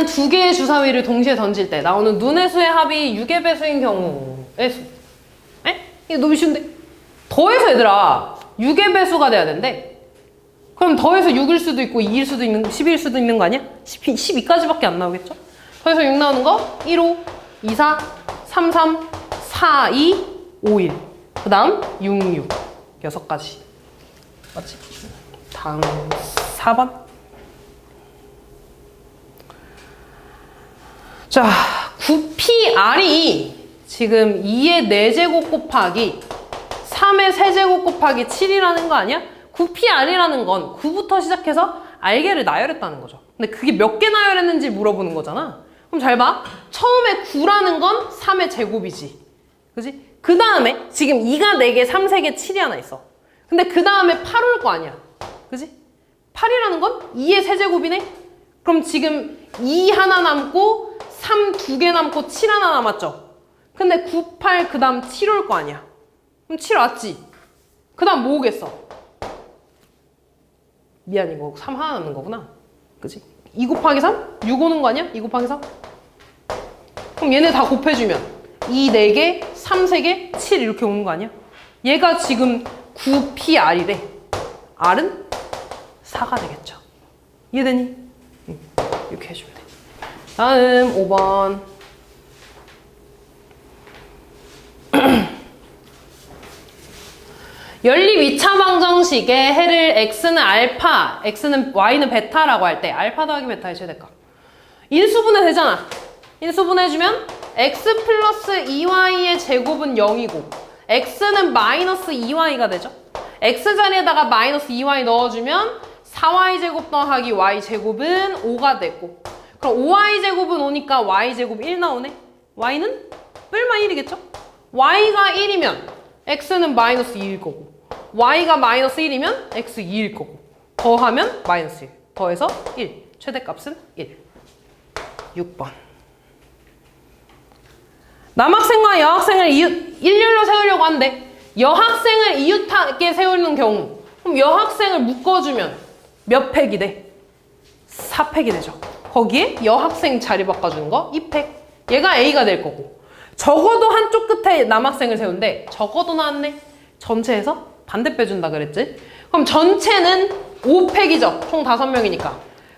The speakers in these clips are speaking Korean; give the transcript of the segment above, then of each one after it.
얘는 두 개의 주사위를 동시에 던질 때 나오는 눈의 수의 합이 6의 배수인 경우의 수. 에? 이거 너무 쉬운데? 더해서 얘들아 6의 배수가 돼야 된대. 그럼 더해서 6일 수도 있고 2일 수도 있는 10일 수도 있는 거 아니야? 12까지밖에 안 나오겠죠? 더해서 6 나오는 거 1, 5, 2, 4, 3, 3, 4, 2, 5, 1. 그 다음 6, 6. 6가지. 맞지? 다음 4번. 자, 9PR이 지금 2의 4제곱 곱하기 3의 세제곱 곱하기 7이라는 거 아니야? 9PR이라는 건 9부터 시작해서 R개를 나열했다는 거죠. 근데 그게 몇 개 나열했는지 물어보는 거잖아. 그럼 잘 봐. 처음에 9라는 건 3의 제곱이지. 그지? 그 다음에 지금 2가 4개, 3, 3개, 7이 하나 있어. 근데 그 다음에 8 올 거 아니야. 그지? 8이라는 건 2의 세제곱이네? 그럼 지금 2 하나 남고 3 2개 남고 7 하나 남았죠? 근데 9, 8, 그 다음 7 올 거 아니야. 그럼 7 왔지? 그 다음 뭐 오겠어? 미안, 이거 3 하나 남는 거구나. 그치? 2 곱하기 3? 6 오는 거 아니야? 2 곱하기 3? 그럼 얘네 다 곱해주면 2, 4개, 3, 3개, 7 이렇게 오는 거 아니야? 얘가 지금 9PR이래. R은 4가 되겠죠. 이해되니? 응. 이렇게 해주면 돼. 다음 5번. 연립 2차 방정식의 해를 x는 알파, y는 베타라고 할 때 알파 더하기 베타의 최대값. 인수분해 되잖아. 인수분해해주면 x 플러스 2y의 제곱은 0이고 x는 마이너스 2y가 되죠. x 자리에다가 마이너스 2y 넣어주면 4y 제곱 더하기 y 제곱은 5가 되고, 그럼 5y 제곱은 5니까 y 제곱 1 나오네. y는 뿔마 1이겠죠? y가 1이면 x는 마이너스 2일 거고, y가 마이너스 1이면 x 2일 거고, 더하면 마이너스 1, 더해서 1, 최대값은 1. 6번. 남학생과 여학생을 일렬로 세우려고 하는데 여학생을 이웃하게 세우는 경우, 그럼 여학생을 묶어주면 몇 팩이 돼? 4팩이 되죠. 거기에 여학생 자리 바꿔주는 거 2팩. 얘가 A가 될 거고, 적어도 한쪽 끝에 남학생을 세운데 적어도 나왔네. 전체에서 반대 빼준다 그랬지? 그럼 전체는 5팩이죠. 총 5명이니까.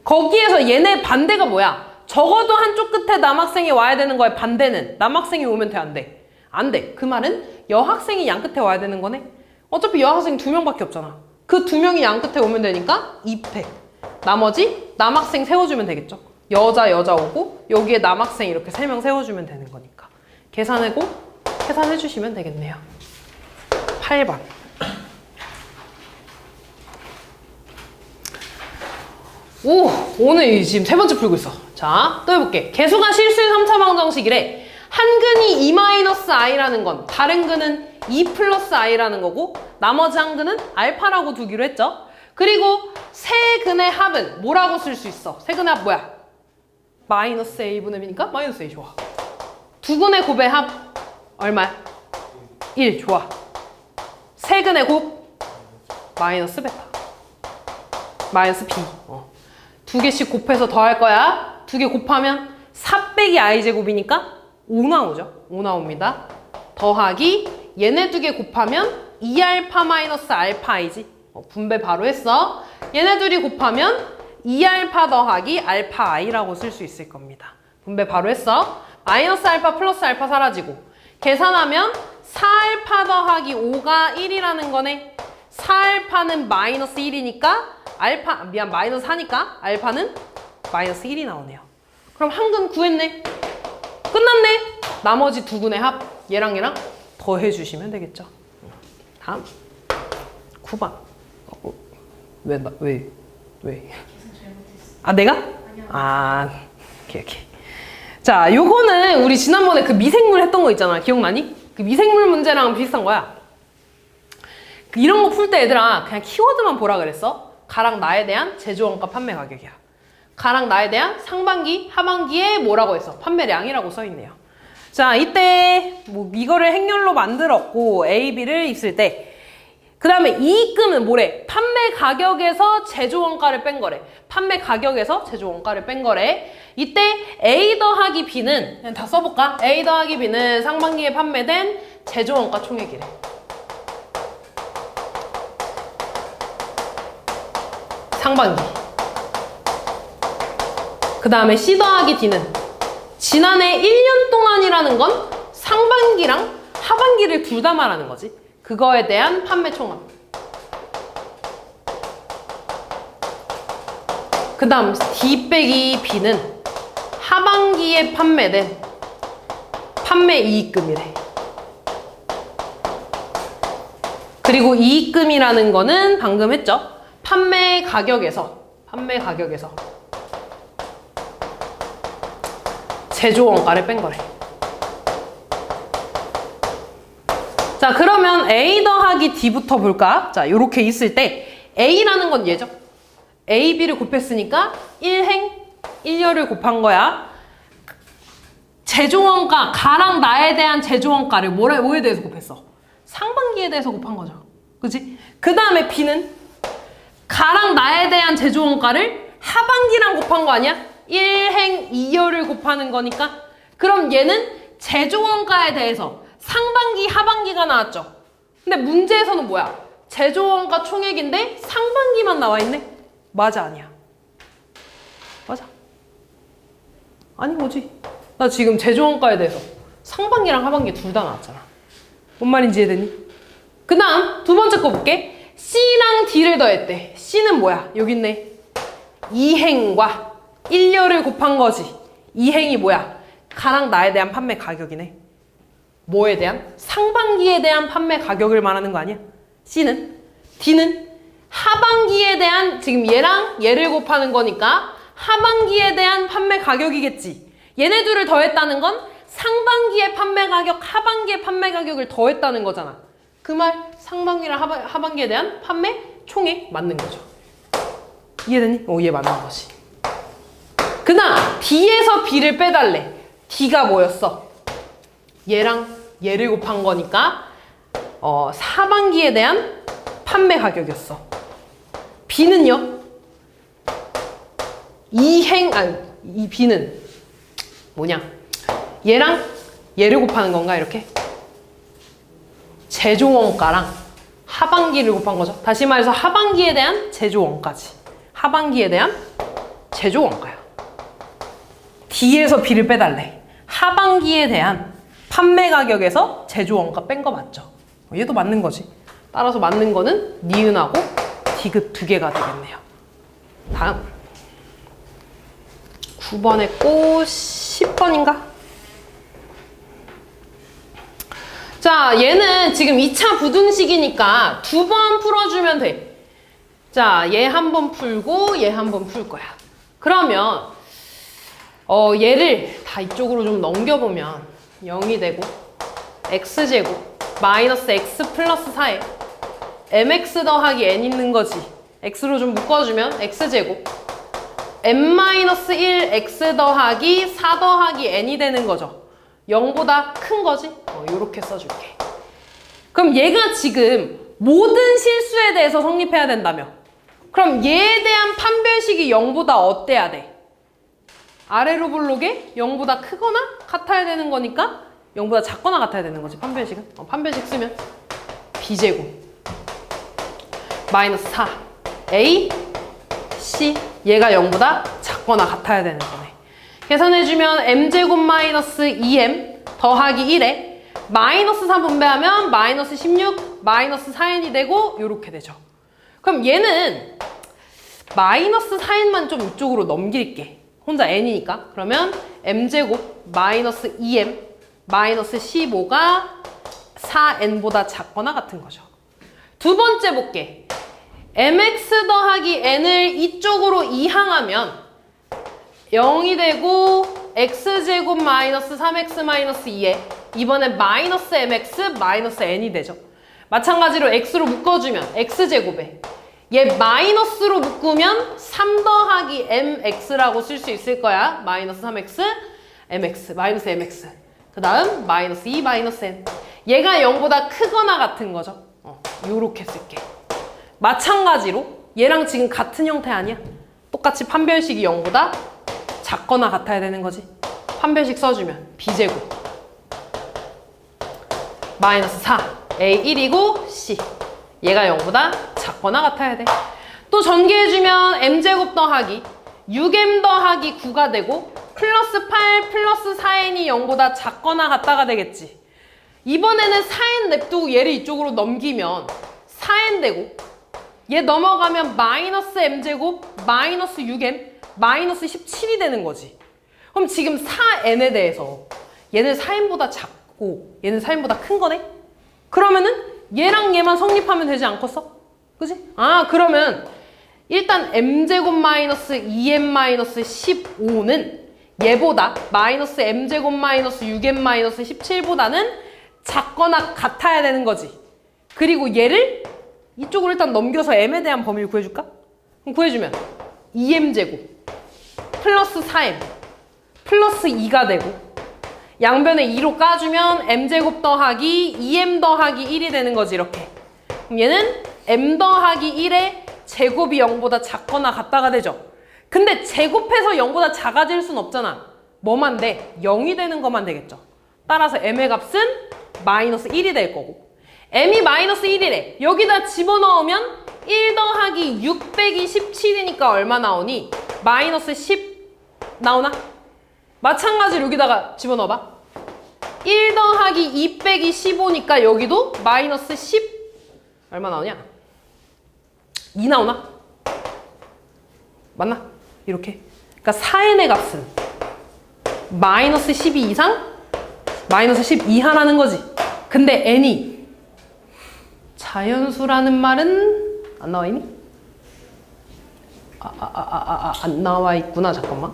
거기에서 얘네 반대가 뭐야? 적어도 한쪽 끝에 남학생이 와야 되는 거에 반대는 남학생이 오면 돼, 안 돼? 안 돼. 그 말은 여학생이 양 끝에 와야 되는 거네? 어차피 여학생 2명밖에 없잖아. 그 2명이 양 끝에 오면 되니까 2팩. 나머지 남학생 세워주면 되겠죠. 여자 오고 여기에 남학생 이렇게 3명 세워주면 되는 거니까. 계산해 주시면 되겠네요. 8번. 오늘 지금 3번째 풀고 있어. 자, 또 해볼게. 개수가 실수인 3차 방정식이래. 한 근이 2-i라는 건 다른 근은 2 플러스 i라는 거고, 나머지 한 근은 알파라고 두기로 했죠. 그리고 세 근의 합은 뭐라고 쓸 수 있어? 세 근의 합 뭐야? 마이너스 a분의 b니까 마이너스 a. 좋아. 두 근의 곱의 합 얼마야? 1. 좋아. 세 근의 곱 마이너스 베타, 마이너스 b. 두 개씩 곱해서 더할 거야. 두 개 곱하면 4 빼기 i 제곱이니까 5 나오죠. 5 나옵니다. 더하기 얘네 두 개 곱하면 2알파 마이너스 알파 i지. 분배 바로 했어. 얘네 둘이 곱하면 2알파 더하기 알파 i라고 쓸 수 있을 겁니다. 분배 바로 했어. 마이너스 알파 플러스 알파 사라지고, 계산하면 4알파 더하기 5가 1이라는 거네. 4알파는 마이너스 1이니까 마이너스 4니까 알파는 마이너스 1이 나오네요. 그럼 한 근 구했네. 끝났네. 나머지 두 근의 합 얘랑 더해주시면 되겠죠. 다음 9번. 왜? 아, 내가? 아니요. 오케이. 자, 요거는 우리 지난번에 그 미생물 했던 거 있잖아. 기억나니? 그 미생물 문제랑 비슷한 거야. 이런 거 풀 때 얘들아 그냥 키워드만 보라 그랬어. 가랑 나에 대한 제조원가 판매 가격이야. 가랑 나에 대한 상반기, 하반기에 뭐라고 했어? 판매량이라고 써있네요. 자, 이때 뭐 이거를 행렬로 만들었고 A, B를 있을 때 그 다음에 이익금은 뭐래? 판매 가격에서 제조 원가를 뺀 거래. 판매 가격에서 제조 원가를 뺀 거래. 이때 A 더하기 B는 그냥 다 써볼까? A 더하기 B는 상반기에 판매된 제조 원가 총액이래. 상반기. 그 다음에 C 더하기 D는 지난해 1년 동안이라는 건 상반기랑 하반기를 둘 다 말하는 거지. 그거에 대한 판매 총합. 그 다음 D 빼기 B는 하반기에 판매된 판매 이익금이래. 그리고 이익금이라는 거는 방금 했죠. 판매 가격에서 제조 원가를 뺀 거래. 자, 그러면 A 더하기 D부터 볼까? 자, 요렇게 있을 때 A라는 건 얘죠. A, B를 곱했으니까 1행 1열을 곱한 거야. 제조원가, 가랑 나에 대한 제조원가를 뭐에 대해서 곱했어? 상반기에 대해서 곱한 거죠. 그치? 그 다음에 B는 가랑 나에 대한 제조원가를 하반기랑 곱한 거 아니야? 1행 2열을 곱하는 거니까. 그럼 얘는 제조원가에 대해서 상반기, 하반기가 나왔죠. 근데 문제에서는 뭐야? 제조원가 총액인데 상반기만 나와 있네? 맞아, 아니야? 맞아. 아니, 뭐지? 나 지금 제조원가에 대해서 상반기랑 하반기 둘 다 나왔잖아. 뭔 말인지 이해되니? 그 다음 두 번째 거 볼게. C랑 D를 더했대. C는 뭐야? 여기 있네. 2행과 1열을 곱한 거지. 2행이 뭐야? 가랑 나에 대한 판매 가격이네. 뭐에 대한? 상반기에 대한 판매 가격을 말하는 거 아니야? C는? D는 하반기에 대한, 지금 얘랑 얘를 곱하는 거니까 하반기에 대한 판매 가격이겠지. 얘네 둘을 더했다는 건 상반기의 판매 가격, 하반기의 판매 가격을 더했다는 거잖아. 그 말 상반기랑 하반기에 대한 판매 총액 맞는 거죠. 이해되니? 이해 맞는 거지. 그 다음 D에서 B를 빼달래. D가 뭐였어? 얘랑 얘를 곱한 거니까 하반기에 대한 판매 가격이었어. B는요? 이 B는 뭐냐? 얘랑 얘를 곱하는 건가, 이렇게? 제조원가랑 하반기를 곱한 거죠. 다시 말해서 하반기에 대한 제조원가지. 하반기에 대한 제조원가야. D에서 B를 빼달래. 하반기에 대한 판매 가격에서 제조원가 뺀 거 맞죠? 얘도 맞는 거지. 따라서 맞는 거는 니은하고 디귿 두 개가 되겠네요. 다음 9번 했고 10번인가? 자, 얘는 지금 2차 부등식이니까 두 번 풀어주면 돼. 자, 얘 한 번 풀고 얘 한 번 풀 거야. 그러면 얘를 다 이쪽으로 좀 넘겨보면 0이 되고 x제곱 마이너스 x 플러스 4에 mx 더하기 n 있는 거지. x로 좀 묶어주면 x제곱 n-1 x 더하기 4 더하기 n이 되는 거죠. 0보다 큰 거지? 요렇게 써줄게. 그럼 얘가 지금 모든 실수에 대해서 성립해야 된다며. 그럼 얘에 대한 판별식이 0보다 어때야 돼? 아래로 볼록에 0보다 크거나 같아야 되는 거니까 0보다 작거나 같아야 되는 거지, 판별식은. 판별식 쓰면 b제곱 마이너스 4 a c 얘가 0보다 작거나 같아야 되는 거네. 계산해주면 m제곱 마이너스 2m 더하기 1에 마이너스 3 분배하면 마이너스 16 마이너스 4n이 되고 요렇게 되죠. 그럼 얘는 마이너스 4n만 좀 이쪽으로 넘길게. 혼자 n이니까. 그러면 m제곱 마이너스 2m 마이너스 15가 4n보다 작거나 같은 거죠. 두 번째 볼게. mx 더하기 n을 이쪽으로 이항하면 0이 되고 x제곱 마이너스 3x 마이너스 2에 이번엔 마이너스 mx 마이너스 n이 되죠. 마찬가지로 x로 묶어주면 x제곱에 얘 마이너스로 묶으면 3 더하기 mx라고 쓸 수 있을 거야. 마이너스 3x mx 마이너스 mx 그 다음 마이너스 2 마이너스 n 얘가 0보다 크거나 같은 거죠. 요렇게 쓸게. 마찬가지로 얘랑 지금 같은 형태 아니야? 똑같이 판별식이 0보다 작거나 같아야 되는 거지. 판별식 써주면 b제곱 마이너스 4 a 1이고 c 얘가 0보다 작거나 같아야 돼. 또 전개해주면 m제곱 더하기 6m 더하기 9가 되고 플러스 8 플러스 4n이 0보다 작거나 같다가 되겠지. 이번에는 4n 냅두고 얘를 이쪽으로 넘기면 4n 되고 얘 넘어가면 마이너스 m제곱 마이너스 6m 마이너스 17이 되는 거지. 그럼 지금 4n에 대해서 얘는 4n보다 작고 얘는 4n보다 큰 거네? 그러면은 얘랑 얘만 성립하면 되지 않겠어? 그지? 아, 그러면 일단 m제곱 마이너스 2m 마이너스 15는 얘보다 마이너스 m제곱 마이너스 6m 마이너스 17보다는 작거나 같아야 되는 거지. 그리고 얘를 이쪽으로 일단 넘겨서 m에 대한 범위를 구해줄까? 그럼 구해주면 2m제곱 플러스 4m 플러스 2가 되고 양변에 2로 까주면 m제곱 더하기 2m 더하기 1이 되는 거지. 이렇게. 그럼 얘는 m 더하기 1의 제곱이 0보다 작거나 같다가 되죠. 근데 제곱해서 0보다 작아질 순 없잖아. 뭐만 돼? 0이 되는 것만 되겠죠. 따라서 m의 값은 마이너스 1이 될 거고 m이 마이너스 1이래. 여기다 집어넣으면 1 더하기 6 빼기 17이니까 얼마 나오니? 마이너스 10 나오나? 마찬가지로 여기다가 집어넣어봐. 1 더하기 2 빼기 15니까 여기도 마이너스 10 얼마 나오냐? 2 나오나? 맞나? 이렇게. 그러니까 4n의 값은 마이너스 12 이상 마이너스 10 이하라는 거지. 근데 n이 자연수라는 말은 안 나와 있니? 안 나와 있구나. 잠깐만.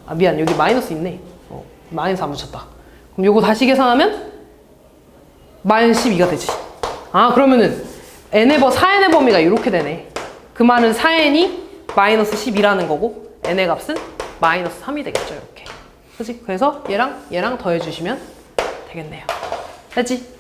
아, 미안. 여기 마이너스 있네. 마이너스 안 붙였다. 그럼 요거 다시 계산하면 마이너스 12가 되지. 아, 그러면은 n의 4n의 범위가 이렇게 되네. 그 말은 4n이 마이너스 10이라는 거고 n의 값은 마이너스 3이 되겠죠. 이렇게. 그치? 그래서 얘랑 더해주시면 되겠네요. 됐지?